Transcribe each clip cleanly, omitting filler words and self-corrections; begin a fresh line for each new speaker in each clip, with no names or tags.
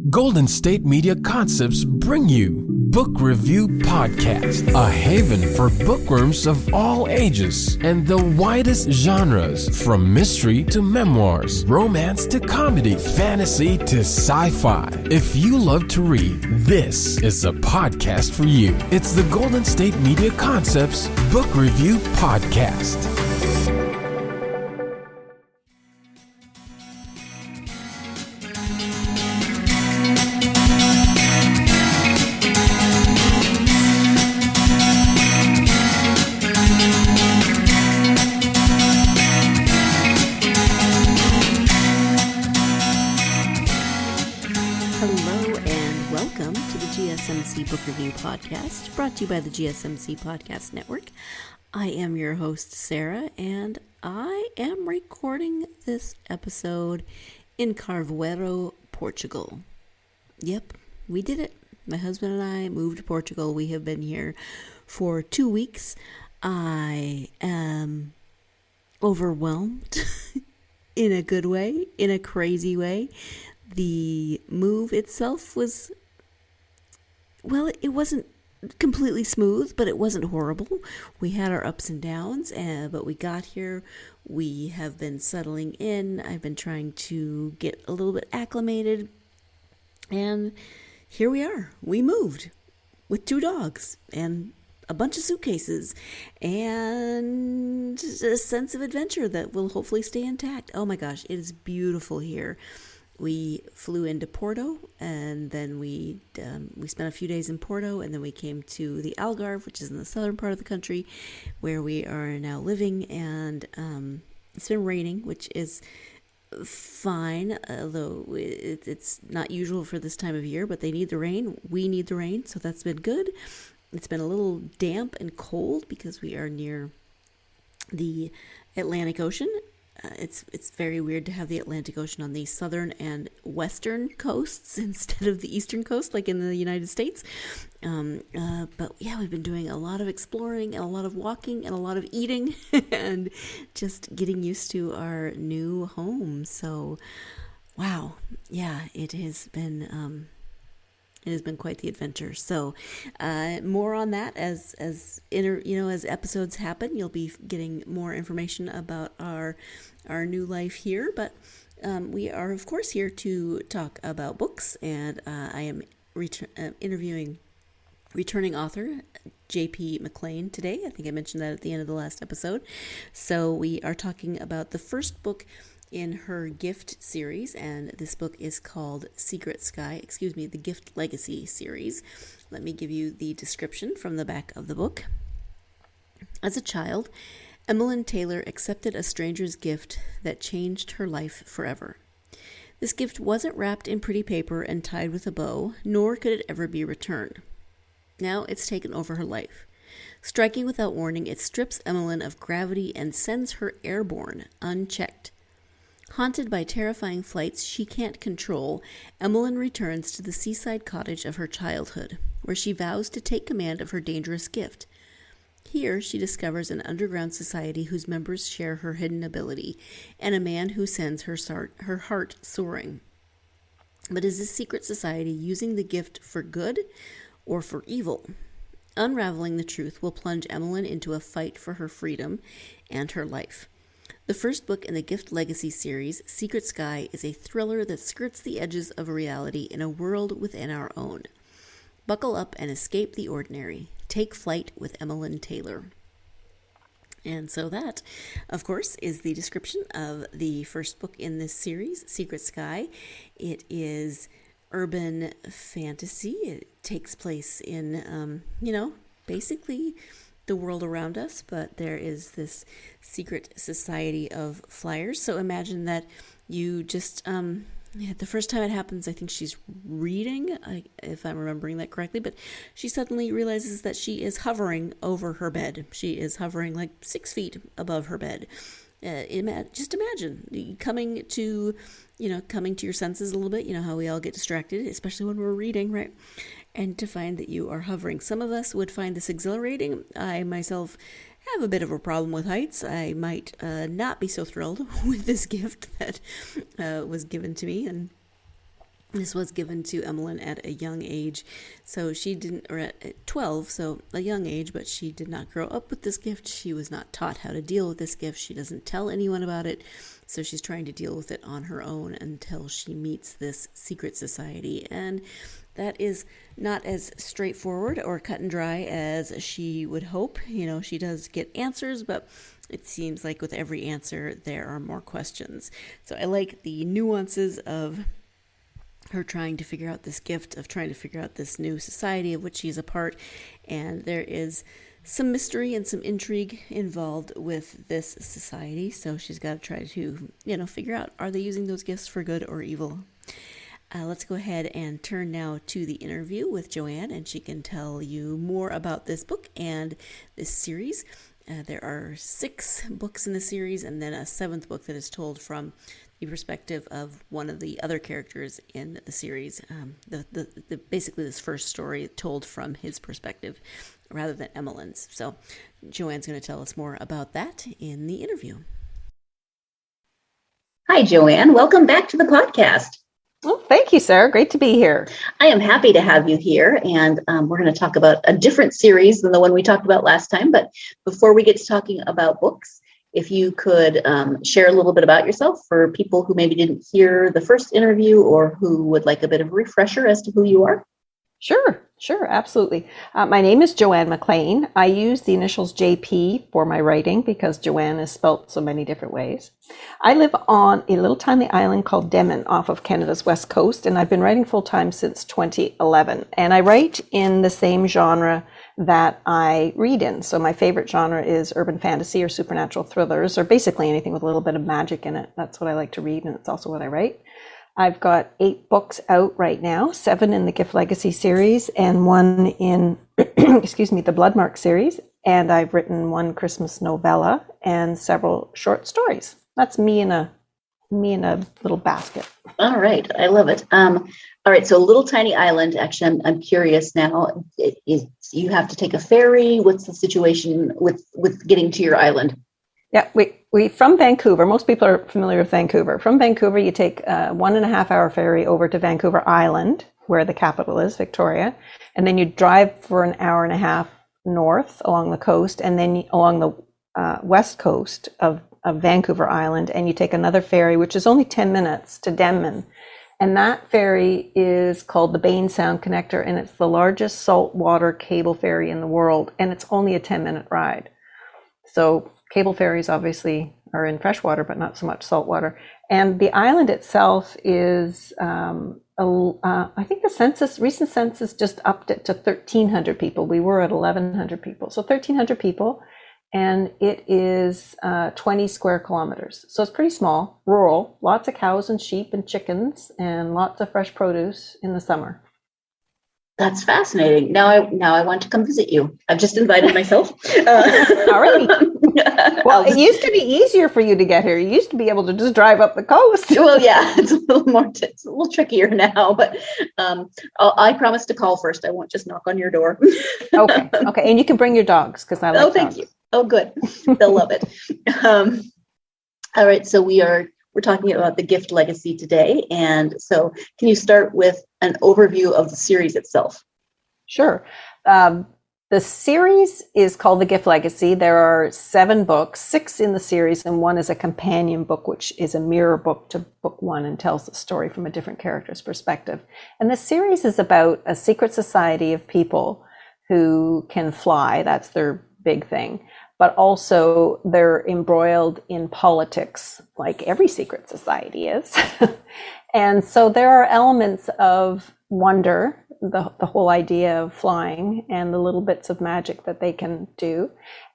Golden State Media Concepts bring you Book Review Podcast, a haven for bookworms of all ages and the widest genres, from mystery to memoirs, romance to comedy, fantasy to sci-fi. If you love to read, this is a podcast for you. It's the Golden State Media Concepts Book Review Podcast.
GSMC Book Review Podcast, brought to you by the GSMC Podcast Network. I am your host, Sarah, and I am recording this episode in Carvoeiro, Portugal. Yep, we did it. My husband and I moved to Portugal. We have been here for 2 weeks. I am overwhelmed in a good way, in a crazy way. The move itself was... well, it wasn't completely smooth, but it wasn't horrible. We had our ups and downs, but we got here. We have been settling in. I've been trying to get a little bit acclimated. And here we are. We moved with 2 dogs and a bunch of suitcases and a sense of adventure that will hopefully stay intact. Oh my gosh, it is beautiful here. We flew into Porto, and then we spent a few days in Porto, and then we came to the Algarve, which is in the southern part of the country, where we are now living, and it's been raining, which is fine, although it's not usual for this time of year, but they need the rain. We need the rain, so that's been good. It's been a little damp and cold because we are near the Atlantic Ocean. It's very weird to have the Atlantic Ocean on the southern and western coasts instead of the eastern coast, like in the United States. But yeah, we've been doing a lot of exploring and a lot of walking and a lot of eating and just getting used to our new home. So, wow, yeah, it has been quite the adventure. So, more on that as episodes happen. You'll be getting more information about our new life here. But we are, of course, here to talk about books, and I am interviewing returning author J.P. McLean today. I think I mentioned that at the end of the last episode. So we are talking about the first book in her Gift series, and this book is called the Gift Legacy series. Let me give you the description from the back of the book. As a child, McLean Taylor accepted a stranger's gift that changed her life forever. This gift wasn't wrapped in pretty paper and tied with a bow, nor could it ever be returned. Now it's taken over her life. Striking without warning, it strips McLean of gravity and sends her airborne, unchecked. Haunted by terrifying flights she can't control, McLean returns to the seaside cottage of her childhood, where she vows to take command of her dangerous gift. Here she discovers an underground society whose members share her hidden ability, and a man who sends her heart soaring. But is this secret society using the gift for good or for evil? Unraveling the truth will plunge McLean into a fight for her freedom and her life. The first book in the Gift Legacy series, Secret Sky, is a thriller that skirts the edges of reality in a world within our own. Buckle up and escape the ordinary. Take flight with McLean Taylor. And so that, of course, is the description of the first book in this series, Secret Sky. It is urban fantasy. It takes place in, basically the world around us, but there is this secret society of flyers. So imagine that you just, the first time it happens, I think she's reading, if I'm remembering that correctly, but she suddenly realizes that she is hovering over her bed. She is hovering like 6 feet above her bed. Just imagine coming to your senses a little bit. You know how we all get distracted, especially when we're reading, right? And to find that you are hovering. Some of us would find this exhilarating. I myself have a bit of a problem with heights. I might not be so thrilled with this gift that was given to me. And This was given to Emmeline at a young age, so she didn't, or at 12, so a young age, but she did not grow up with this gift. She was not taught how to deal with this gift. She doesn't tell anyone about it, so she's trying to deal with it on her own until she meets this secret society. And that is not as straightforward or cut and dry as she would hope. She does get answers, but it seems like with every answer, there are more questions. So I like the nuances of her trying to figure out this gift, of trying to figure out this new society of which she's a part. And there is some mystery and some intrigue involved with this society. So she's got to try to, figure out, are they using those gifts for good or evil? Let's go ahead and turn now to the interview with Joanne, and she can tell you more about this book and this series. There are 6 books in the series, and then a 7th book that is told from the perspective of one of the other characters in the series. Basically, this first story told from his perspective rather than Emmeline's. So Joanne's going to tell us more about that in the interview.
Hi, Joanne. Welcome back to the podcast.
Well, thank you, Sarah. Great to be here.
I am happy to have you here, and we're going to talk about a different series than the one we talked about last time. But before we get to talking about books, if you could share a little bit about yourself for people who maybe didn't hear the first interview or who would like a bit of a refresher as to who you are.
Sure, absolutely. My name is Joanne McLean. I use the initials JP for my writing because Joanne is spelt so many different ways. I live on a little tiny island called Denman off of Canada's west coast, and I've been writing full-time since 2011. And I write in the same genre that I read in. So my favorite genre is urban fantasy or supernatural thrillers, or basically anything with a little bit of magic in it. That's what I like to read, and it's also what I write. I've got 8 books out right now, 7 in the Gift Legacy series and 1 in, the Bloodmark series. And I've written 1 Christmas novella and several short stories. That's me in a little basket.
All right. I love it. All right. So Little Tiny Island, actually, I'm curious now. You have to take a ferry. What's the situation with getting to your island?
Yeah, we from Vancouver, most people are familiar with Vancouver. From Vancouver, you take a 1.5-hour ferry over to Vancouver Island, where the capital is, Victoria. And then you drive for an hour and a half north along the coast, and then along the west coast of Vancouver Island, and you take another ferry, which is only 10 minutes, to Denman. And that ferry is called the Bain Sound Connector, and it's the largest saltwater cable ferry in the world, and it's only a 10-minute ride. So cable ferries obviously are in freshwater, but not so much saltwater. And the island itself is, I think the recent census just upped it to 1,300 people. We were at 1,100 people. So 1,300 people, and it is 20 square kilometers. So it's pretty small, rural, lots of cows and sheep and chickens, and lots of fresh produce in the summer.
That's fascinating. Now I want to come visit you. I've just invited myself.
All right. Well, it used to be easier for you to get here. You used to be able to just drive up the coast.
Well, yeah, it's a little trickier now, but I promise to call first. I won't just knock on your door.
Okay. And you can bring your dogs because I like dogs.
Thank you. Oh, good. They'll love it. All right. So we're talking about the Gift Legacy today. And so can you start with an overview of the series itself?
Sure. The series is called The Gift Legacy. There are 7 books, 6 in the series, and 1 is a companion book, which is a mirror book to book 1 and tells the story from a different character's perspective. And the series is about a secret society of people who can fly. That's their big thing. But also they're embroiled in politics, like every secret society is. And so there are elements of wonder, the whole idea of flying, and the little bits of magic that they can do,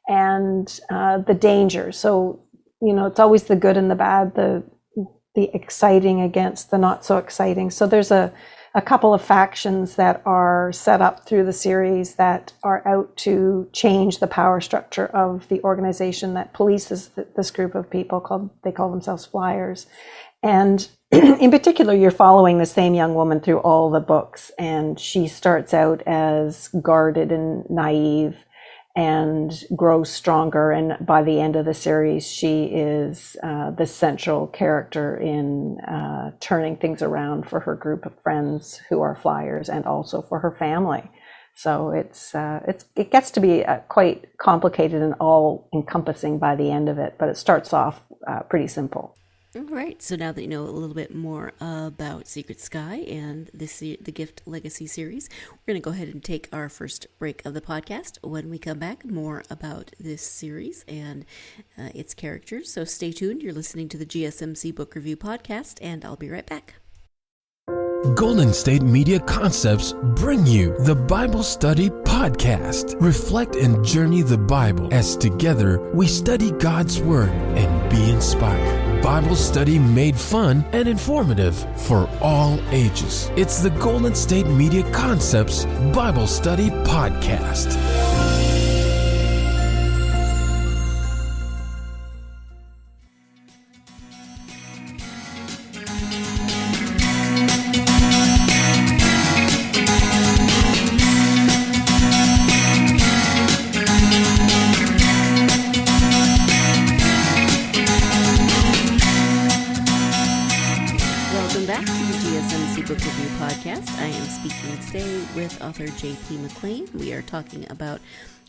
and the danger. So, it's always the good and the bad, the exciting against the not so exciting. So there's a couple of factions that are set up through the series that are out to change the power structure of the organization that polices this group of people they call themselves Flyers. And in particular, you're following the same young woman through all the books, and she starts out as guarded and naive, and grows stronger. And by the end of the series, she is the central character in turning things around for her group of friends who are flyers, and also for her family. So it gets to be quite complicated and all encompassing by the end of it, but it starts off pretty simple.
All right, so now that you know a little bit more about Secret Sky and the Gift Legacy series, we're going to go ahead and take our first break of the podcast. When we come back, more about this series and its characters. So stay tuned. You're listening to the GSMC Book Review Podcast, and I'll be right back.
Golden State Media Concepts bring you the Bible Study Podcast. Reflect and journey the Bible as together we study God's Word and be inspired. Bible study made fun and informative for all ages. It's the Golden State Media Concepts Bible Study Podcast.
I am speaking today with author J.P. McLean. We are talking about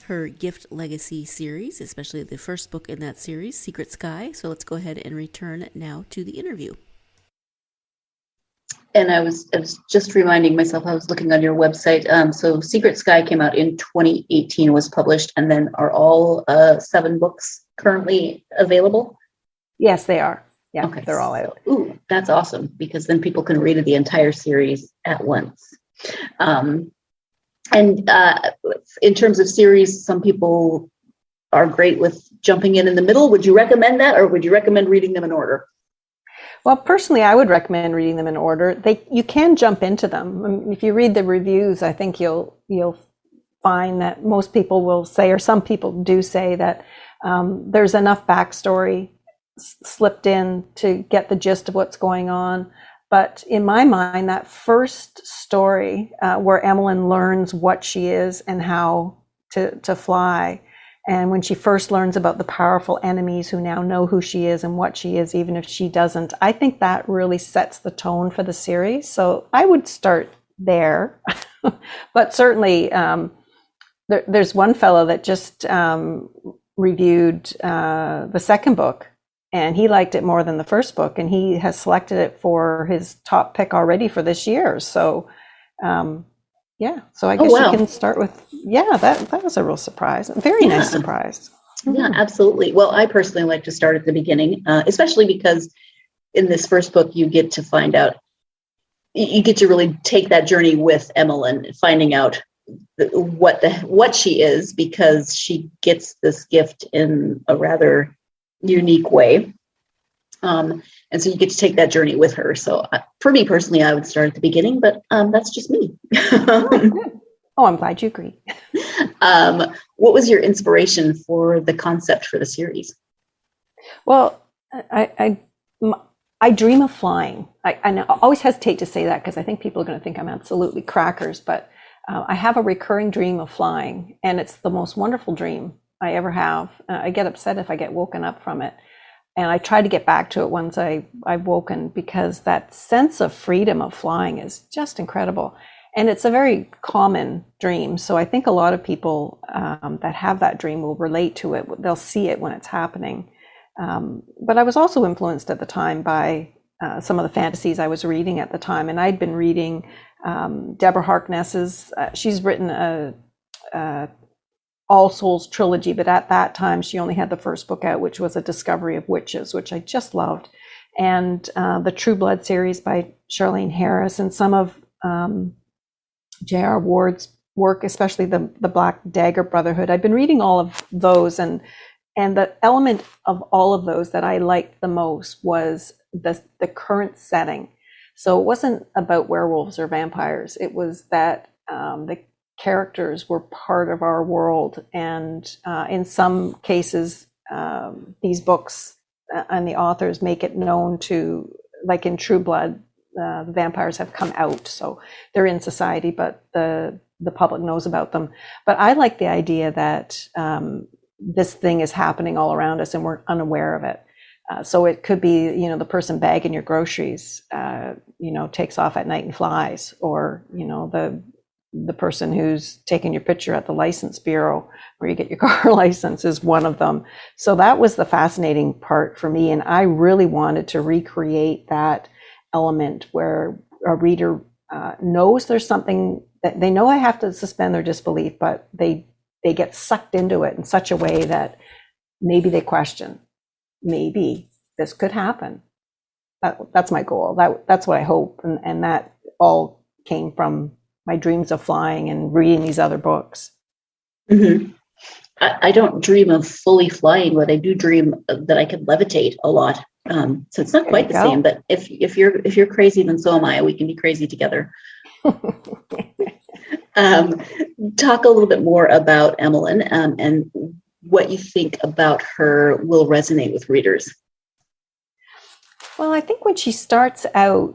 her Gift Legacy series, especially the first book in that series, Secret Sky. So let's go ahead and return now to the interview.
And I was just reminding myself, I was looking on your website. So Secret Sky came out in 2018, was published, and then are all 7 books currently available?
Yes, they are. Yeah,
okay.
They're all out.
Ooh, that's awesome, because then people can read the entire series at once. And in terms of series, some people are great with jumping in the middle. Would you recommend that, or would you recommend reading them in order?
Well, personally, I would recommend reading them in order. You can jump into them. If you read the reviews, I think you'll find that most people will say, or some people do say, that there's enough backstory slipped in to get the gist of what's going on. But in my mind, that first story where Emmeline learns what she is and how to fly, and when she first learns about the powerful enemies who now know who she is and what she is, even if she doesn't, I think that really sets the tone for the series. So I would start there. But certainly there's one fellow that just reviewed the second book, and he liked it more than the first book, and he has selected it for his top pick already for this year. So, so I guess you can start with, that was a real surprise. A very nice surprise.
Yeah, absolutely. Well, I personally like to start at the beginning, especially because in this first book, you get to find out, you get to really take that journey with Emmeline, finding out what she is, because she gets this gift in a rather unique way. And so you get to take that journey with her. So for me personally, I would start at the beginning, but that's just me.
Oh, I'm glad you agree.
What was your inspiration for the concept for the series?
Well, I dream of flying. I always hesitate to say that because I think people are going to think I'm absolutely crackers, but I have a recurring dream of flying, and it's the most wonderful dream I ever have. I get upset if I get woken up from it. And I try to get back to it once I've woken, because that sense of freedom of flying is just incredible. And it's a very common dream. So I think a lot of people that have that dream will relate to it. They'll see it when it's happening. But I was also influenced at the time by some of the fantasies I was reading at the time. And I'd been reading Deborah Harkness's, she's written a All Souls trilogy, but at that time she only had the first book out, which was A Discovery of Witches, which I just loved, and the True Blood series by Charlene Harris, and some of J.R. Ward's work, especially the Black Dagger Brotherhood. I've been reading all of those, and the element of all of those that I liked the most was the current setting. So it wasn't about werewolves or vampires. It was that the characters were part of our world, and in some cases these books and the authors make it known to, like in True Blood, the vampires have come out, so they're in society, but the the public knows about them. But I like the idea that this thing is happening all around us and we're unaware of it. So it could be, the person bagging your groceries, takes off at night and flies, or, the person who's taking your picture at the license bureau where you get your car license is one of them. So that was the fascinating part for me. And I really wanted to recreate that element where a reader knows there's something that they know I have to suspend their disbelief, but they get sucked into it in such a way that maybe they question, maybe this could happen. That's my goal. That's what I hope. And that all came from my dreams of flying and reading these other books.
Mm-hmm. I don't dream of fully flying, but I do dream that I can levitate a lot. So it's not quite the same, but if you're crazy, then so am I. We can be crazy together. Talk a little bit more about Emmeline and what you think about her will resonate with readers.
Well, I think when she starts out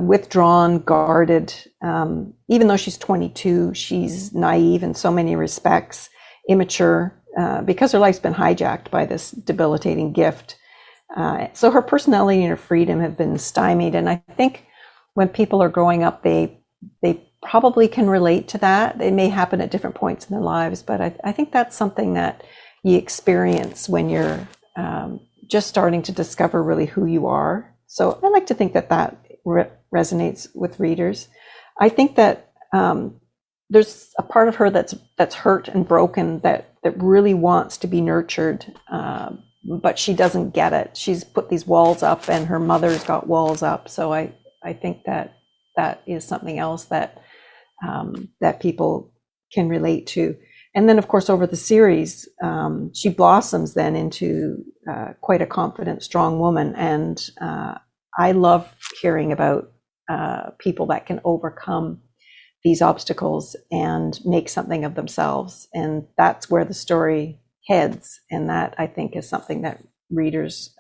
withdrawn, guarded. Even though she's 22, she's naive in so many respects, immature, because her life's been hijacked by this debilitating gift. So her personality and her freedom have been stymied. And I think when people are growing up, they probably can relate to that. It may happen at different points in their lives, but I think that's something that you experience when you're just starting to discover really who you are. So I like to think that resonates with readers. I think that there's a part of her that's hurt and broken that really wants to be nurtured, but she doesn't get it. She's put these walls up, and her mother's got walls up. So I think that is something else that people can relate to. And then, of course, over the series, she blossoms then into quite a confident, strong woman. And I love hearing about people that can overcome these obstacles and make something of themselves. And that's where the story heads. And that, I think, is something that readers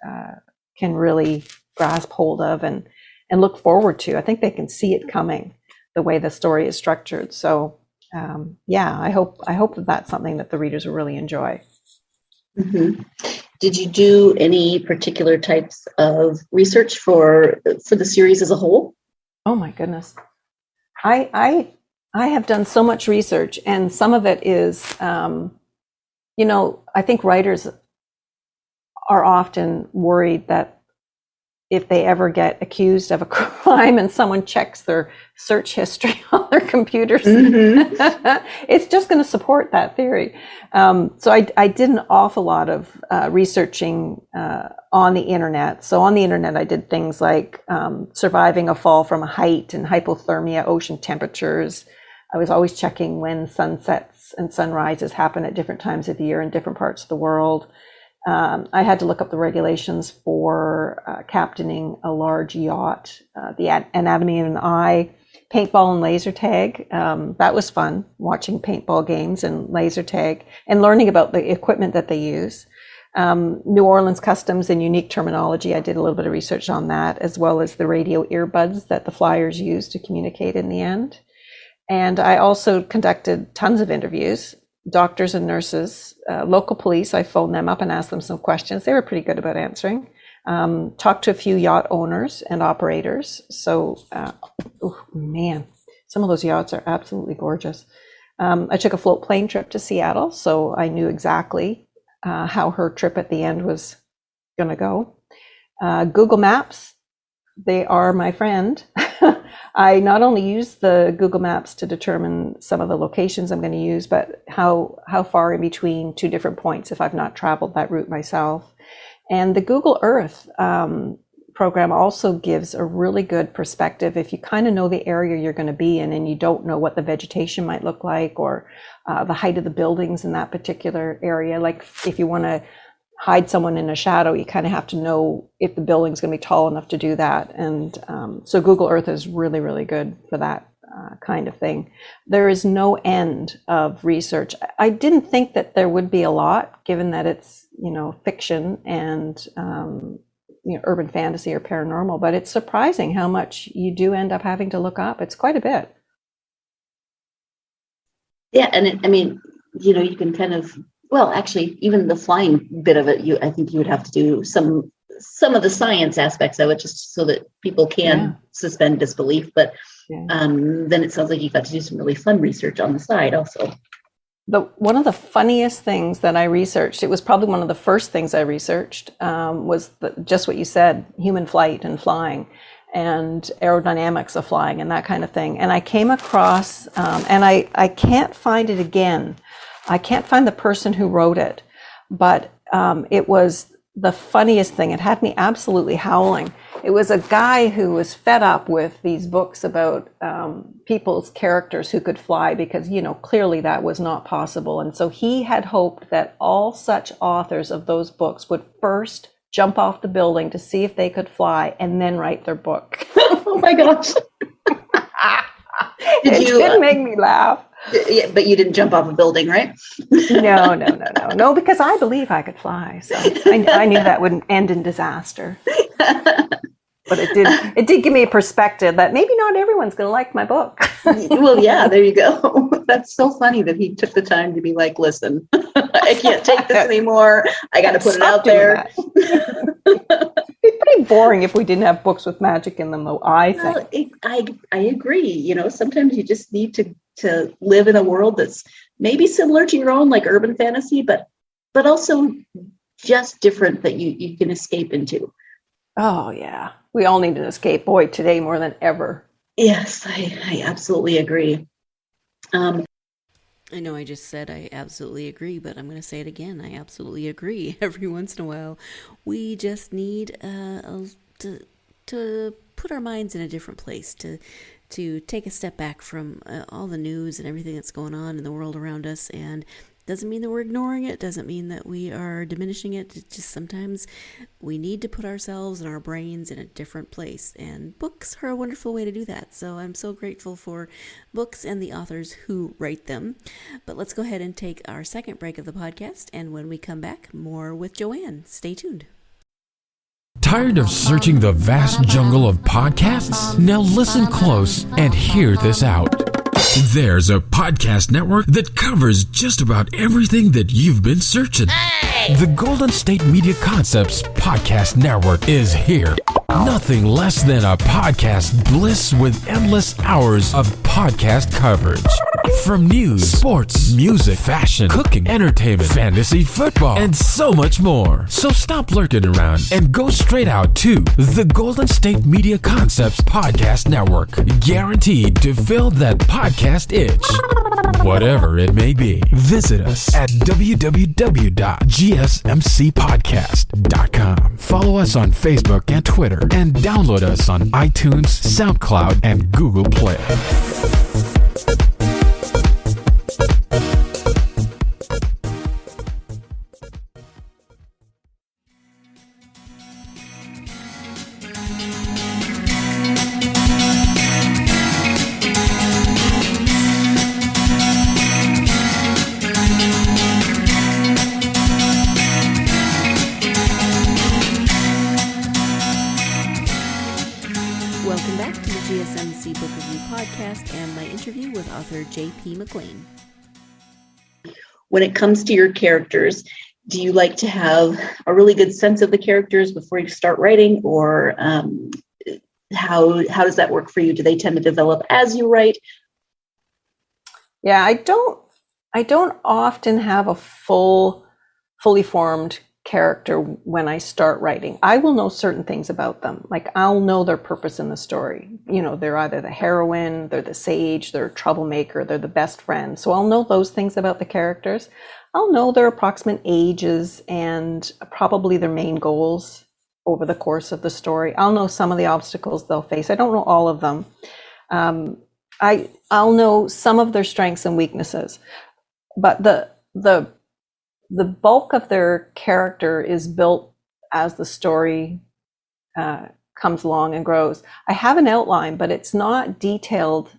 can really grasp hold of and look forward to. I think they can see it coming, the way the story is structured. So I hope that that's something that the readers will really enjoy. Mm-hmm.
Did you do any particular types of research for the series as a whole?
Oh my goodness. I have done so much research, and some of it is, I think writers are often worried that if they ever get accused of a crime and someone checks their search history on their computers, mm-hmm. it's just going to support that theory. So I did an awful lot of researching on the internet. So on the internet, I did things like surviving a fall from a height and hypothermia, ocean temperatures. I was always checking when sunsets and sunrises happen at different times of the year in different parts of the world. I had to look up the regulations for captaining a large yacht, the anatomy of an eye, paintball and laser tag. That was fun, watching paintball games and laser tag and learning about the equipment that they use. New Orleans customs and unique terminology. I did a little bit of research on that, as well as the radio earbuds that the flyers use to communicate in the end. And I also conducted tons of interviews. Doctors and nurses, local police, I phoned them up and asked them some questions. They were pretty good about answering. Talked to a few yacht owners and operators. So, some of those yachts are absolutely gorgeous. I took a float plane trip to Seattle, so I knew exactly how her trip at the end was going to go. Google Maps, they are my friend. I not only use the Google Maps to determine some of the locations I'm going to use, but how far in between two different points if I've not traveled that route myself. And the Google Earth program also gives a really good perspective if you kind of know the area you're going to be in and you don't know what the vegetation might look like or the height of the buildings in that particular area. Like if you want to hide someone in a shadow, you kind of have to know if the building's going to be tall enough to do that. And so Google Earth is really, really good for that kind of thing. There is no end of research. I didn't think that there would be a lot, given that it's, fiction and, urban fantasy or paranormal, but it's surprising how much you do end up having to look up. It's quite a bit.
Yeah, and I mean, you can kind of, well, actually, even the flying bit of it, I think you would have to do some of the science aspects of it just so that people can suspend disbelief. But then it sounds like you got to do some really fun research on the side also.
One of the funniest things that I researched, it was probably one of the first things I researched, was just what you said, human flight and flying and aerodynamics of flying and that kind of thing. And I came across, and I can't find it again. I can't find the person who wrote it, but it was the funniest thing. It had me absolutely howling. It was a guy who was fed up with these books about people's characters who could fly because, clearly that was not possible. And so he had hoped that all such authors of those books would first jump off the building to see if they could fly and then write their book.
Oh my gosh.
It did make me laugh.
Yeah, but you didn't jump off a building, right?
No, because I believe I could fly. So I knew that wouldn't end in disaster. But it did give me a perspective that maybe not everyone's going to like my book.
Well, yeah, there you go. That's so funny that he took the time to be like, listen, I can't take this anymore. I got to put it out there.
It'd be pretty boring if we didn't have books with magic in them, though, I think.
Well, I agree. Sometimes you just need to live in a world that's maybe similar to your own, like urban fantasy, but also just different that you can escape into.
Oh, yeah. We all need an escape, boy, today more than ever.
Yes, I absolutely agree.
I know I just said I absolutely agree, but I'm going to say it again. I absolutely agree. Every once in a while, we just need to put our minds in a different place, to take a step back from all the news and everything that's going on in the world around us. And doesn't mean that we're ignoring it, doesn't mean that we are diminishing it. It's just sometimes we need to put ourselves and our brains in a different place. And books are a wonderful way to do that. So I'm so grateful for books and the authors who write them. But let's go ahead and take our second break of the podcast. And when we come back, more with Joanne. Stay tuned.
Tired of searching the vast jungle of podcasts? Now listen close and hear this out. There's a podcast network that covers just about everything that you've been searching. Hey! The Golden State Media Concepts Podcast Network is here. Nothing less than a podcast bliss with endless hours of podcast coverage. From news, sports, music, fashion, cooking, entertainment, fantasy, football, and so much more. So stop lurking around and go straight out to the Golden State Media Concepts Podcast Network. Guaranteed to fill that podcast itch. Whatever it may be. Visit us at www.gsmcpodcast.com. Follow us on Facebook and Twitter, and download us on iTunes, SoundCloud, and Google Play.
Welcome back to the GSMC Book Review Podcast and my interview with author J.P. McLean.
When it comes to your characters, do you like to have a really good sense of the characters before you start writing, or how does that work for you? Do they tend to develop as you write?
Yeah, I don't often have a fully formed character when I start writing. I will know certain things about them. Like, I'll know their purpose in the story. They're either the heroine, they're the sage, they're a troublemaker, they're the best friend. So I'll know those things about the characters. I'll know their approximate ages and probably their main goals over the course of the story. I'll know some of the obstacles they'll face. I don't know all of them. I'll know some of their strengths and weaknesses, but the bulk of their character is built as the story comes along and grows. I have an outline, but it's not detailed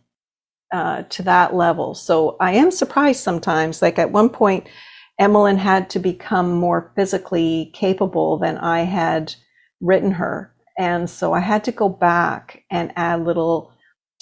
to that level. So I am surprised sometimes. Like, at one point, McLean had to become more physically capable than I had written her. And so I had to go back and add little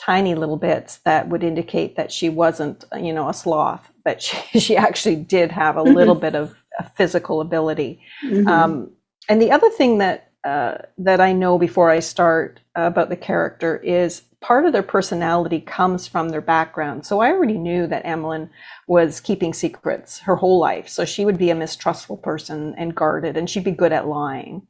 tiny little bits that would indicate that she wasn't, a sloth, but she actually did have a little bit of a physical ability. And the other thing that I know before I start about the character is part of their personality comes from their background. So I already knew that Emmeline was keeping secrets her whole life. So she would be a mistrustful person and guarded, and she'd be good at lying.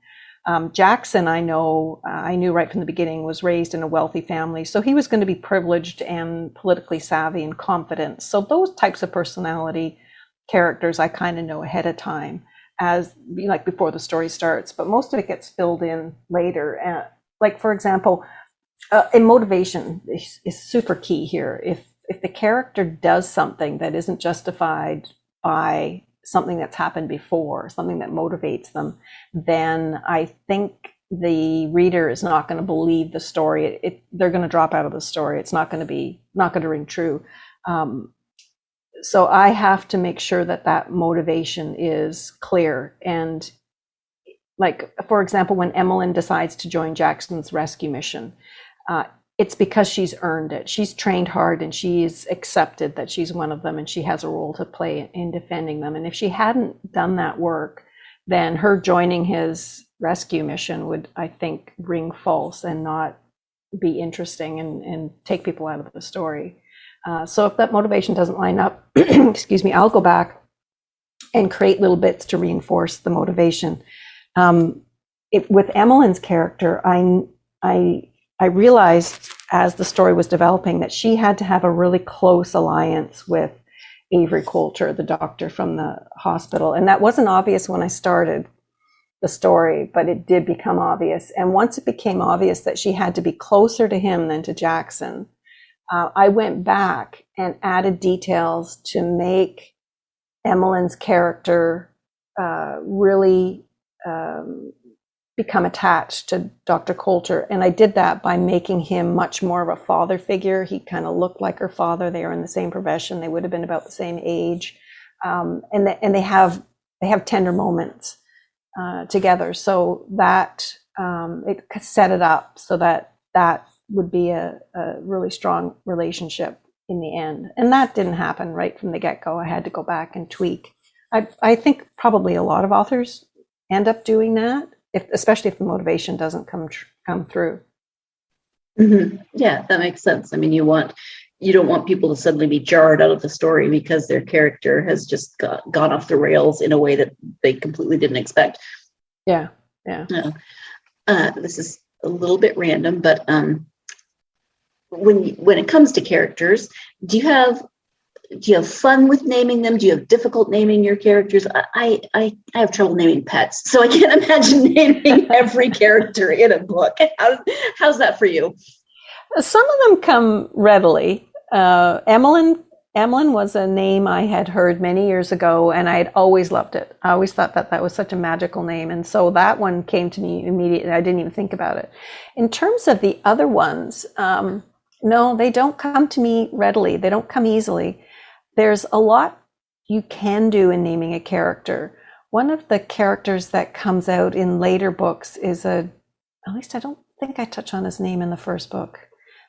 Jackson, I knew right from the beginning, was raised in a wealthy family. So he was going to be privileged and politically savvy and confident. So those types of personality characters I kind of know ahead of time, as like before the story starts, but most of it gets filled in later. Like, for example, and motivation is super key here. If the character does something that isn't justified by something that's happened before, something that motivates them, then I think the reader is not going to believe the story. They're going to drop out of the story. It's not going to ring true. So I have to make sure that motivation is clear. And like, for example, when Emmeline decides to join Jackson's rescue mission, it's because she's earned it. She's trained hard and she's accepted that she's one of them and she has a role to play in defending them. And if she hadn't done that work, then her joining his rescue mission would, I think, ring false and not be interesting and take people out of the story. So if that motivation doesn't line up, excuse me, I'll go back and create little bits to reinforce the motivation. With Emmeline's character, I realized as the story was developing that she had to have a really close alliance with Avery Coulter, the doctor from the hospital. And that wasn't obvious when I started the story, but it did become obvious. And once it became obvious that she had to be closer to him than to Jackson, I went back and added details to make Emmeline's character really become attached to Dr. Coulter. And I did that by making him much more of a father figure. He kind of looked like her father. They are in the same profession. They would have been about the same age. And they have tender moments together. So that it set it up so that would be a really strong relationship in the end. And that didn't happen right from the get-go. I had to go back and tweak. I think probably a lot of authors end up doing that, especially if the motivation doesn't come through.
Mm-hmm. Yeah, that makes sense. I mean, you don't want people to suddenly be jarred out of the story because their character has just gone off the rails in a way that they completely didn't expect.
Yeah.
This is a little bit random, but when it comes to characters, do you have fun with naming them? Do you have difficult naming your characters? I have trouble naming pets, so I can't imagine naming every character in a book. How's that for you?
Some of them come readily. Emmeline was a name I had heard many years ago, and I had always loved it. I always thought that was such a magical name, and so that one came to me immediately. I didn't even think about it. In terms of the other ones, no, they don't come to me readily. They don't come easily. There's a lot you can do in naming a character. One of the characters that comes out in later books is at least I don't think I touch on his name in the first book.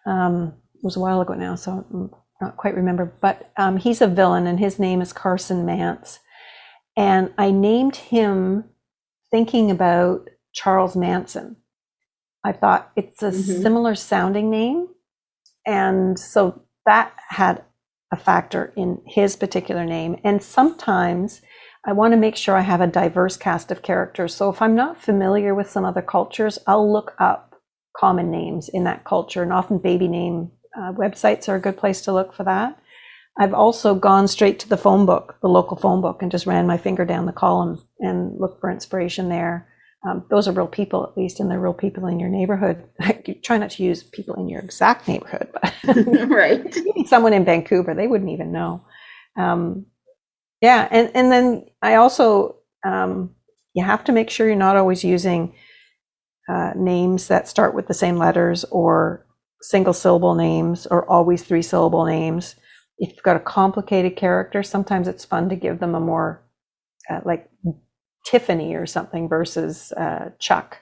It was a while ago now, so I'm not quite remember, but he's a villain and his name is Carson Mance. And I named him thinking about Charles Manson. I thought it's a similar sounding name. And so that had a factor in his particular name. And sometimes I want to make sure I have a diverse cast of characters. So if I'm not familiar with some other cultures, I'll look up common names in that culture. And often baby name websites are a good place to look for that. I've also gone straight to the phone book, the local phone book, and just ran my finger down the column and looked for inspiration there. Those are real people, at least, and they're real people in your neighborhood. You try not to use people in your exact neighborhood, but
right.
Someone in Vancouver, they wouldn't even know. And then I also, you have to make sure you're not always using names that start with the same letters or single syllable names or always 3-syllable names. If you've got a complicated character, sometimes it's fun to give them a more like Tiffany or something versus Chuck.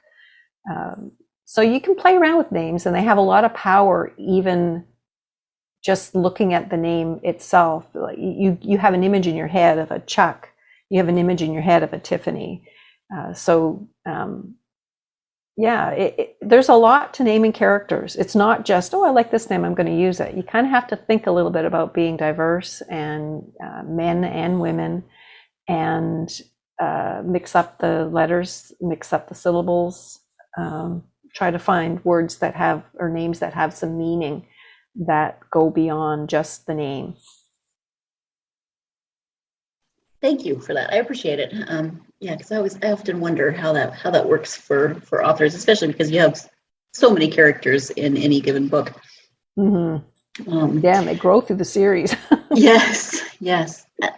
So you can play around with names, and they have a lot of power, even just looking at the name itself. Like you have an image in your head of a Chuck. You have an image in your head of a Tiffany. There's a lot to naming characters. It's not just, oh, I like this name, I'm going to use it. You kind of have to think a little bit about being diverse, and men and women, and mix up the letters, mix up the syllables, try to find words that have, or names that have some meaning that go beyond just the name.
Thank you for that. I appreciate it. Because I often wonder how that works for authors, especially because you have so many characters in any given book.
Mm-hmm. And they grow through the series.
Yes.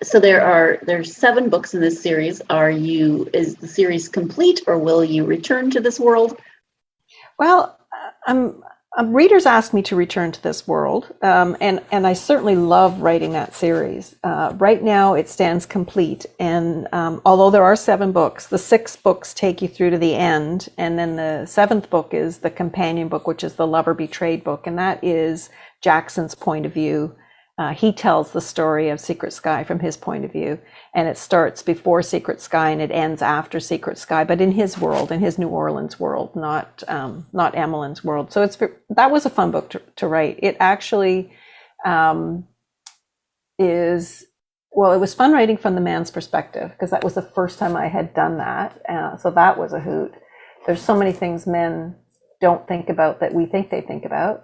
So there's 7 books in this series. Is the series complete, or will you return to this world?
Well, readers ask me to return to this world, and I certainly love writing that series. Right now, it stands complete, and although there are 7 books, the 6 books take you through to the end, and then the 7th book is the companion book, which is the Lover Betrayed book, and that is Jackson's point of view. He tells the story of Secret Sky from his point of view, and it starts before Secret Sky and it ends after Secret Sky, but in his world, in his New Orleans world, not Emmeline's world. So that was a fun book to write. It actually it was fun writing from the man's perspective, because that was the first time I had done that. So that was a hoot. There's so many things men don't think about that we think they think about.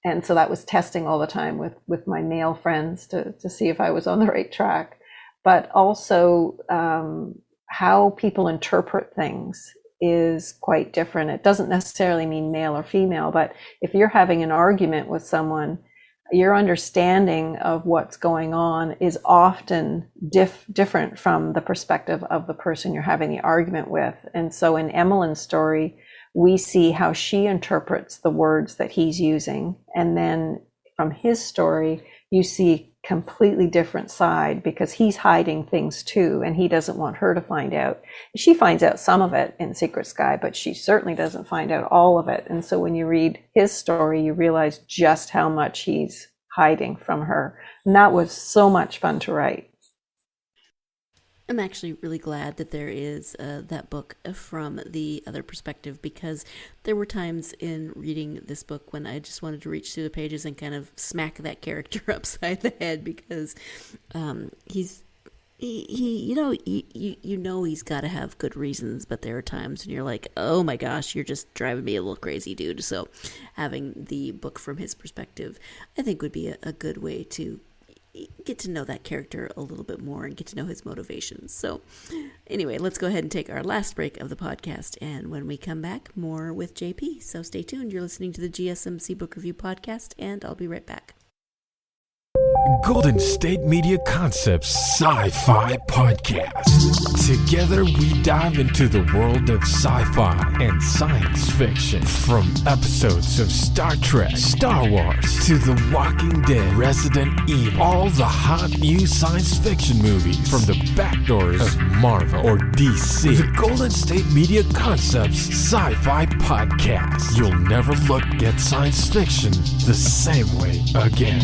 And so that was testing all the time with my male friends to see if I was on the right track. But also how people interpret things is quite different. It doesn't necessarily mean male or female, but if you're having an argument with someone, your understanding of what's going on is often different from the perspective of the person you're having the argument with. And so in Emmeline's story, we see how she interprets the words that he's using. And then from his story, you see a completely different side, because he's hiding things too, and he doesn't want her to find out. She finds out some of it in Secret Sky, but she certainly doesn't find out all of it. And so when you read his story, you realize just how much he's hiding from her. And that was so much fun to write.
I'm actually really glad that there is that book from the other perspective, because there were times in reading this book when I just wanted to reach through the pages and kind of smack that character upside the head, because he's got to have good reasons, but there are times when you're like, oh my gosh, you're just driving me a little crazy, dude. So having the book from his perspective, I think, would be a good way to get to know that character a little bit more and get to know his motivations. So anyway, let's go ahead and take our last break of the podcast. And when we come back, more with JP. So stay tuned. You're listening to the GSMC Book Review Podcast, and I'll be right back.
Golden State Media Concepts Sci-Fi Podcast. Together we dive into the world of sci-fi and science fiction. From episodes of Star Trek, Star Wars, to The Walking Dead, Resident Evil, all the hot new science fiction movies from the back doors of Marvel or DC. The Golden State Media Concepts Sci-Fi Podcast. You'll never look at science fiction the same way again.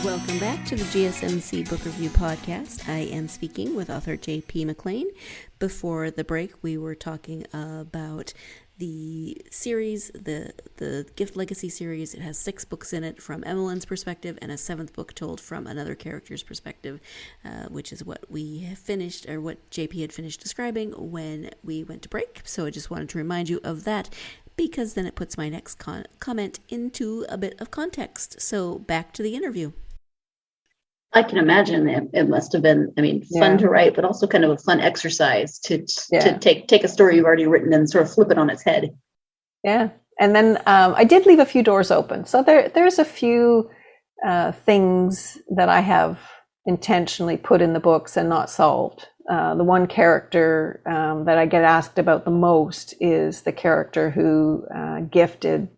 Welcome back to the GSMC Book Review Podcast. I am speaking with author J.P. McLean. Before the break, we were talking about the series, the Gift Legacy series. It has 6 books in it from Emmeline's perspective, and a 7th book told from another character's perspective, which is what we have finished, or what JP had finished describing when we went to break. So I just wanted to remind you of that, because then it puts my next comment into a bit of context. So back to the interview.
I can imagine it must have been, fun to write, but also kind of a fun exercise to take a story you've already written and sort of flip it on its head.
Yeah. And then I did leave a few doors open. So there's a few things that I have intentionally put in the books and not solved. The one character that I get asked about the most is the character who gifted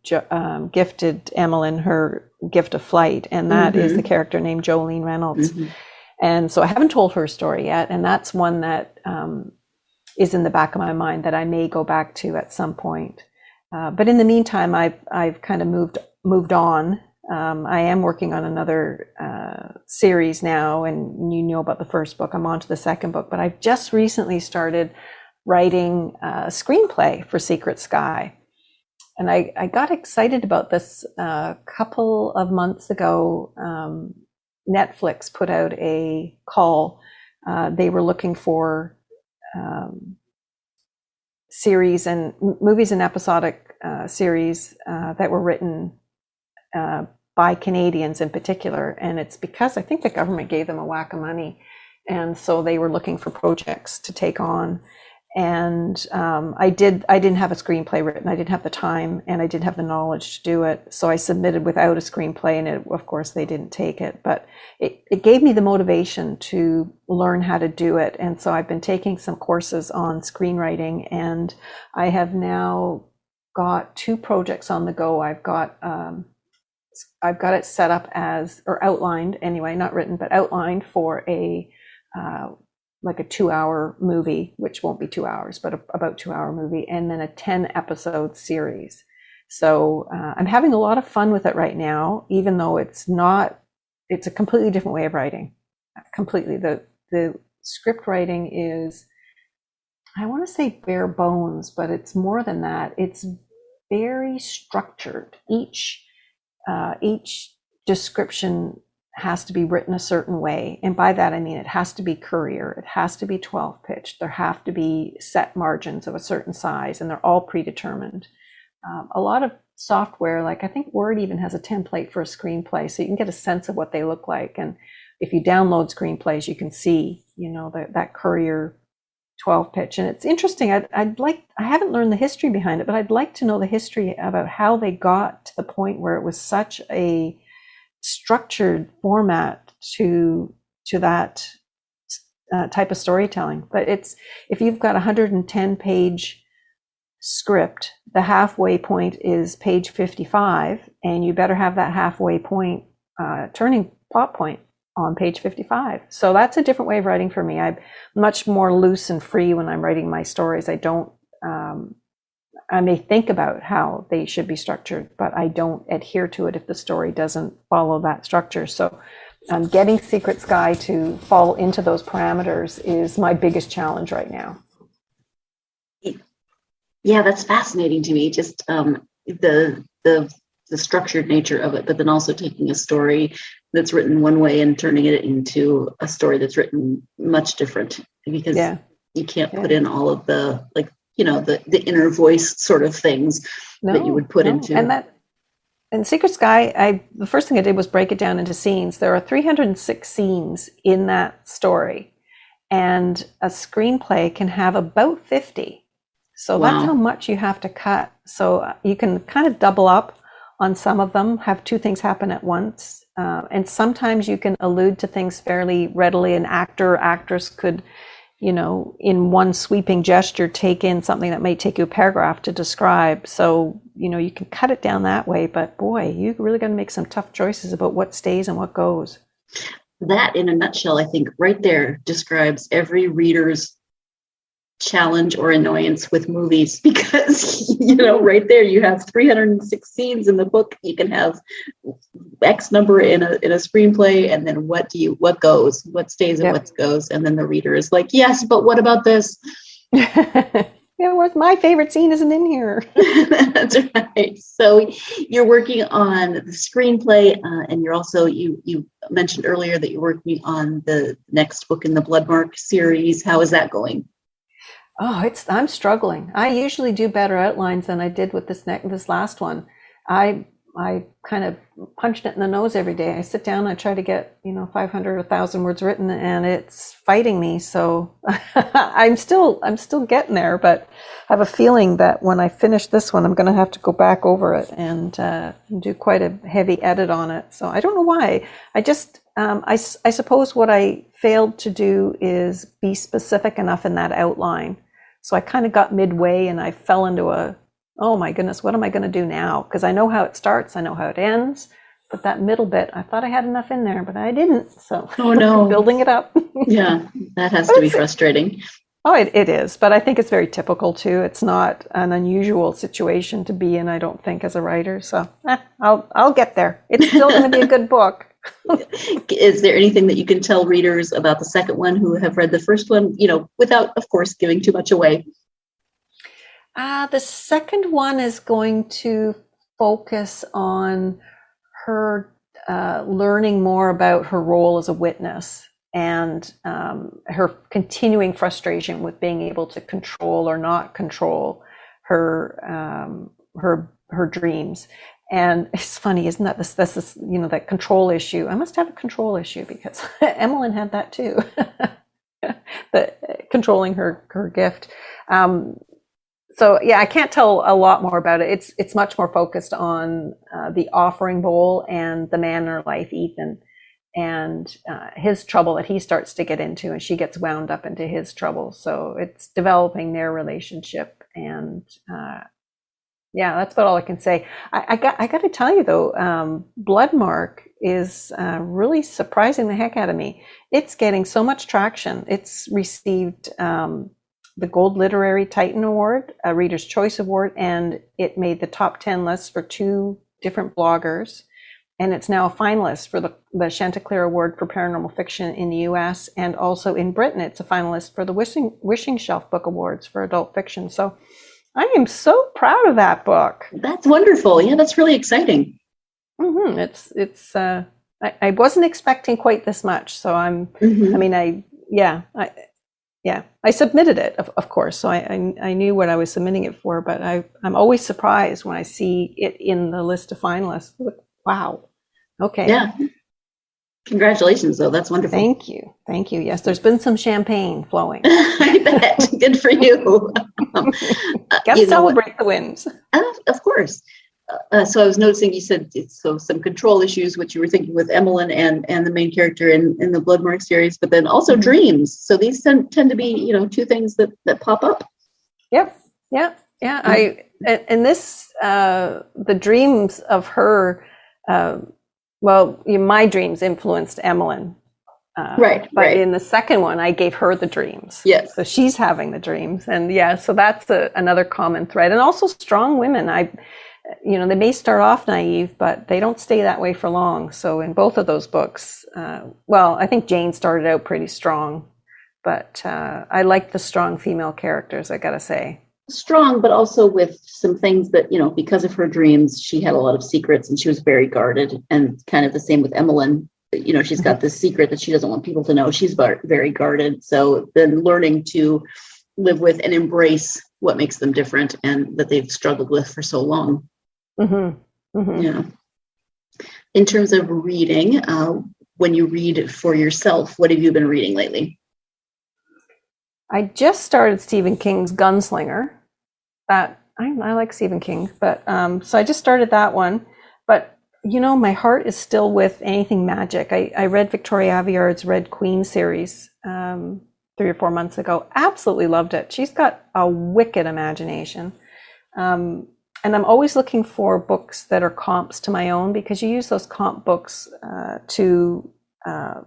Emmeline her gift of flight, and that is the character named Jolene Reynolds. And so I haven't told her story yet, and that's one that is in the back of my mind that I may go back to at some point. But in the meantime, I've kind of moved on. I am working on another series now, and you know about the first book. I'm on to the second book, but I've just recently started writing a screenplay for Secret Sky. And I got excited about this a couple of months ago. Netflix put out a call. They were looking for series and movies and episodic series that were written by Canadians in particular, and it's because I think the government gave them a whack of money, and so they were looking for projects to take on. And I didn't have a screenplay written. I didn't have the time, and I didn't have the knowledge to do it. So I submitted without a screenplay, and of course they didn't take it. But it gave me the motivation to learn how to do it. And so I've been taking some courses on screenwriting, and I have now got 2 projects on the go. I've got it set up as, or outlined anyway, not written, but outlined for a like a 2-hour movie, which won't be 2 hours, but about 2-hour movie, and then a 10-episode series. So I'm having a lot of fun with it right now, even though it's a completely different way of writing. Completely. The script writing is, I want to say bare bones, but it's more than that. It's very structured. Each description has to be written a certain way. And by that, I mean, it has to be courier. It has to be 12 pitch. There have to be set margins of a certain size, and they're all predetermined. A lot of software, like I think Word even has a template for a screenplay, so you can get a sense of what they look like. And if you download screenplays, you can see, that courier 12 pitch. And it's interesting. I haven't learned the history behind it, but I'd like to know the history about how they got to the point where it was such a structured format to that type of storytelling. But if you've got a 110-page script, the halfway point is page 55, and you better have that halfway point turning plot point on page 55. So that's a different way of writing for me. I'm much more loose and free when I'm writing my stories. I may think about how they should be structured, but I don't adhere to it if the story doesn't follow that structure. So getting Secret Sky to fall into those parameters is my biggest challenge right now.
Yeah, that's fascinating to me. Just the structured nature of it, but then also taking a story that's written one way and turning it into a story that's written much different, because you can't put in all of the the inner voice sort of things that you would put into.
And Secret Sky, the first thing I did was break it down into scenes. There are 306 scenes in that story, and a screenplay can have about 50. So that's how much you have to cut. So you can kind of double up on some of them, have 2 things happen at once. And sometimes you can allude to things fairly readily. An actor or actress could, in one sweeping gesture, take in something that may take you a paragraph to describe. So, you can cut it down that way, but boy, you really got to make some tough choices about what stays and what goes.
That, in a nutshell, I think right there describes every reader's challenge or annoyance with movies, because right there you have 306 scenes in the book. You can have X number in a screenplay, and then what goes, what stays, and what goes, and then the reader is like, yes, but what about this?
What my favorite scene isn't in here.
That's right. So you're working on the screenplay, and you're also you mentioned earlier that you're working on the next book in the Bloodmark series. How is that going?
Oh, I'm struggling. I usually do better outlines than I did with this last one. I kind of punched it in the nose every day. I sit down, I try to get 500 or 1,000 words written, and it's fighting me. So I'm still getting there, but I have a feeling that when I finish this one, I'm going to have to go back over it and do quite a heavy edit on it. So I don't know why. I just I suppose what I failed to do is be specific enough in that outline. So I kind of got midway and I fell into oh my goodness, what am I going to do now? Because I know how it starts, I know how it ends, but that middle bit, I thought I had enough in there, but I didn't. So
oh no,
building it up.
Yeah, that has to be frustrating.
Oh, it is, but I think it's very typical too. It's not an unusual situation to be in, I don't think, as a writer. So I'll get there. It's still going to be a good book.
Is there anything that you can tell readers about the second one who have read the first one, without, of course, giving too much away?
The second one is going to focus on her learning more about her role as a witness and her continuing frustration with being able to control or not control her dreams. And it's funny, isn't that this is that control issue? I must have a control issue because Emmeline had that too, controlling her gift. So yeah, I can't tell a lot more about it. It's much more focused on the offering bowl and the man in her life, Ethan, and his trouble that he starts to get into, and she gets wound up into his trouble. So it's developing their relationship, and yeah, that's about all I can say. I got to tell you though, Bloodmark is really surprising the heck out of me. It's getting so much traction. It's received the Gold Literary Titan Award, a Reader's Choice Award, and it made the top 10 lists for 2 different bloggers. And it's now a finalist for the Chanticleer Award for Paranormal Fiction in the US, and also in Britain, it's a finalist for the Wishing Shelf Book Awards for adult fiction. So I am so proud of that book.
That's wonderful. Yeah, that's really exciting.
Mm-hmm. I wasn't expecting quite this much. So I submitted it, of course. So I knew what I was submitting it for, but I'm always surprised when I see it in the list of finalists. Wow. Okay.
Yeah. Congratulations, though. That's wonderful.
Thank you. Yes, there's been some champagne flowing.
I bet. Good for you.
Got to celebrate the wins.
Of course. So I was noticing you said some control issues, which you were thinking with Emmeline and the main character in the Bloodmark series, but then also dreams. So these tend to be, 2 things that pop up.
Yep. Yeah. And this, the dreams of her, my dreams influenced Emmeline.
Right.
In the second one, I gave her the dreams.
Yes.
So she's having the dreams. And so that's another common thread. And also strong women. They may start off naive, but they don't stay that way for long. So in both of those books, I think Jane started out pretty strong, but I like the strong female characters, I gotta say.
Strong, but also with some things that, because of her dreams, she had a lot of secrets and she was very guarded, and kind of the same with Emmeline. She's got this secret that she doesn't want people to know. She's very guarded. So then learning to live with and embrace what makes them different and that they've struggled with for so long. Mm-hmm. Mm-hmm. Yeah. In terms of reading, when you read for yourself, what have you been reading lately?
I just started Stephen King's Gunslinger. I like Stephen King, but so I just started that one. But my heart is still with anything magic. I read Victoria Aveyard's Red Queen series 3 or 4 months ago. Absolutely loved it. She's got a wicked imagination. And I'm always looking for books that are comps to my own, because you use those comp books to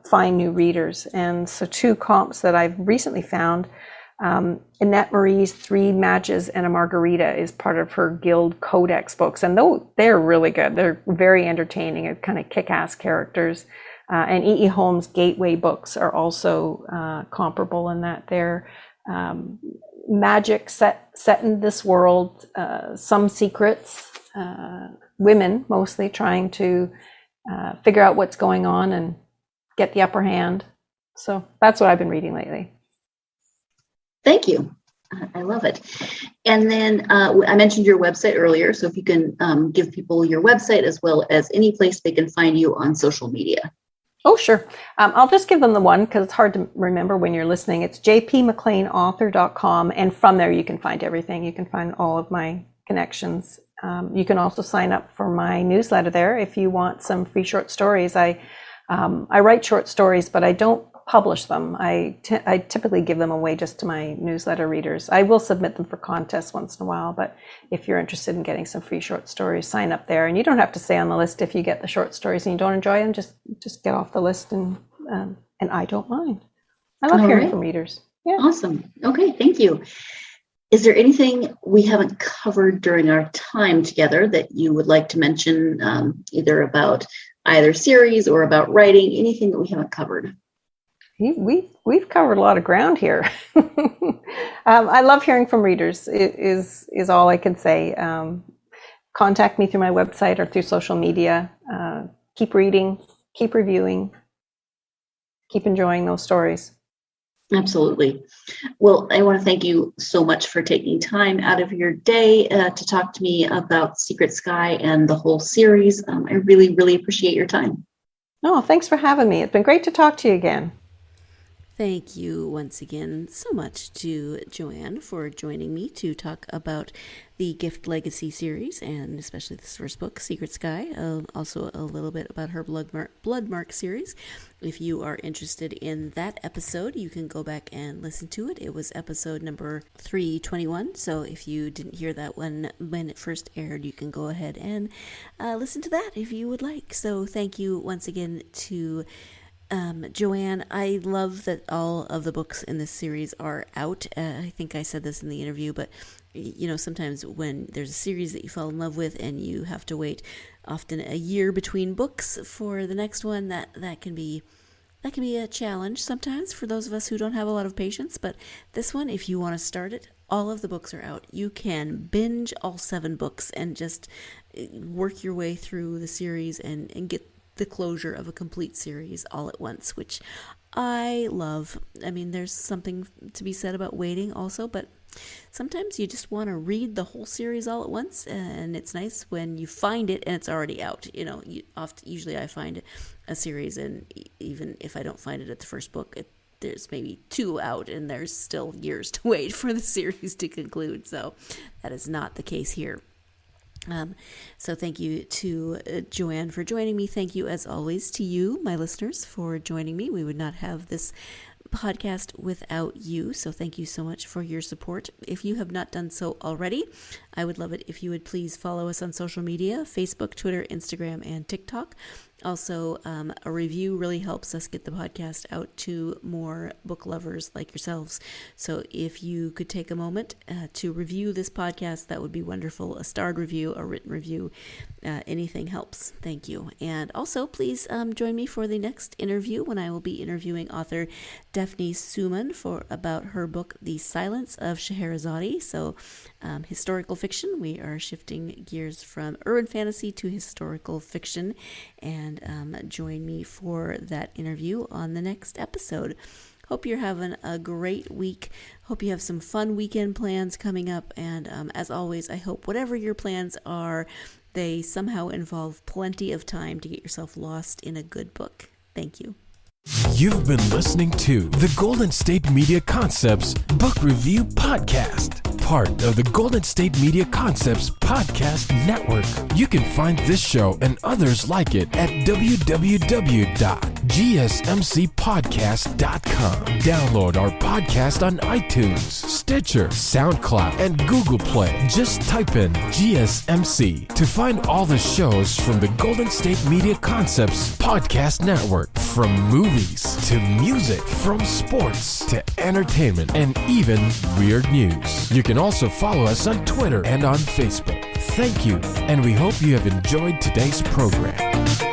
find new readers. And so 2 comps that I've recently found, Annette Marie's 3 Matches and a Margarita is part of her Guild Codex books. And they're really good. They're very entertaining and kind of kick-ass characters. And E.E. Holmes' Gateway books are also comparable in that they're magic set in this world, some secrets, women mostly trying to figure out what's going on and get the upper hand. So that's what I've been reading lately.
Thank you. I love it. And then I mentioned your website earlier. So if you can give people your website as well as any place they can find you on social media.
Oh, sure. I'll just give them the one because it's hard to remember when you're listening. It's jpmcleanauthor.com. And from there, you can find everything. You can find all of my connections. You can also sign up for my newsletter there if you want some free short stories. I write short stories, but I don't publish them. I typically give them away just to my newsletter readers. I will submit them for contests once in a while, but if you're interested in getting some free short stories, sign up there. And you don't have to stay on the list if you get the short stories and you don't enjoy them. Just get off the list, and I don't mind. I love hearing from readers. Yeah.
Awesome. Okay, thank you. Is there anything we haven't covered during our time together that you would like to mention, either about either series or about writing, anything that we haven't covered?
We've covered a lot of ground here. I love hearing from readers. It is all I can say. Contact me through my website or through social media. Keep reading, keep reviewing, keep enjoying those stories.
Absolutely. Well, I want to thank you so much for taking time out of your day to talk to me about Secret Sky and the whole series. I really, really appreciate your time.
Oh, thanks for having me. It's been great to talk to you again.
Thank you once again so much to Joanne for joining me to talk about the Gift Legacy series, and especially this first book, Secret Sky. Also a little bit about her Bloodmark series. If you are interested in that episode, you can go back and listen to it. It was episode number 321. So if you didn't hear that one when it first aired, you can go ahead and listen to that if you would like. So thank you once again to Joanne. I love that all of the books in this series are out. I think I said this in the interview, but sometimes when there's a series that you fall in love with and you have to wait often a year between books for the next one, that can be a challenge sometimes for those of us who don't have a lot of patience. But this one, if you want to start it, all of the books are out. You can binge all 7 books and just work your way through the series and get the closure of a complete series all at once, which I love. I mean, there's something to be said about waiting also, but sometimes you just want to read the whole series all at once, and it's nice when you find it and it's already out. Usually I find a series, and even if I don't find it at the first book, there's maybe 2 out, and there's still years to wait for the series to conclude. So that is not the case here. So thank you to Joanne for joining me. Thank you, as always, to you, my listeners, for joining me. We would not have this podcast without you, so thank you so much for your support. If you have not done so already, I would love it if you would please follow us on social media: Facebook, Twitter, Instagram, and TikTok. Also, a review really helps us get the podcast out to more book lovers like yourselves. So if you could take a moment to review this podcast, that would be wonderful. A starred review, a written review, anything helps. Thank you. And also, please join me for the next interview when I will be interviewing author Daphne Suman about her book, The Silence of Scheherazade. So historical fiction. We are shifting gears from urban fantasy to historical fiction, and join me for that interview on the next episode. Hope you're having a great week. Hope you have some fun weekend plans coming up, and as always, I hope whatever your plans are, they somehow involve plenty of time to get yourself lost in a good book. Thank you.
You've been listening to the Golden State Media Concepts Book Review Podcast, part of the Golden State Media Concepts Podcast Network. You can find this show and others like it at www.gsmcpodcast.com. Download our podcast on iTunes, Stitcher, SoundCloud, and Google Play. Just type in GSMC to find all the shows from the Golden State Media Concepts Podcast Network, from movies to music, from sports to entertainment, and even weird news. You can also follow us on Twitter and on Facebook. Thank you, and we hope you have enjoyed today's program.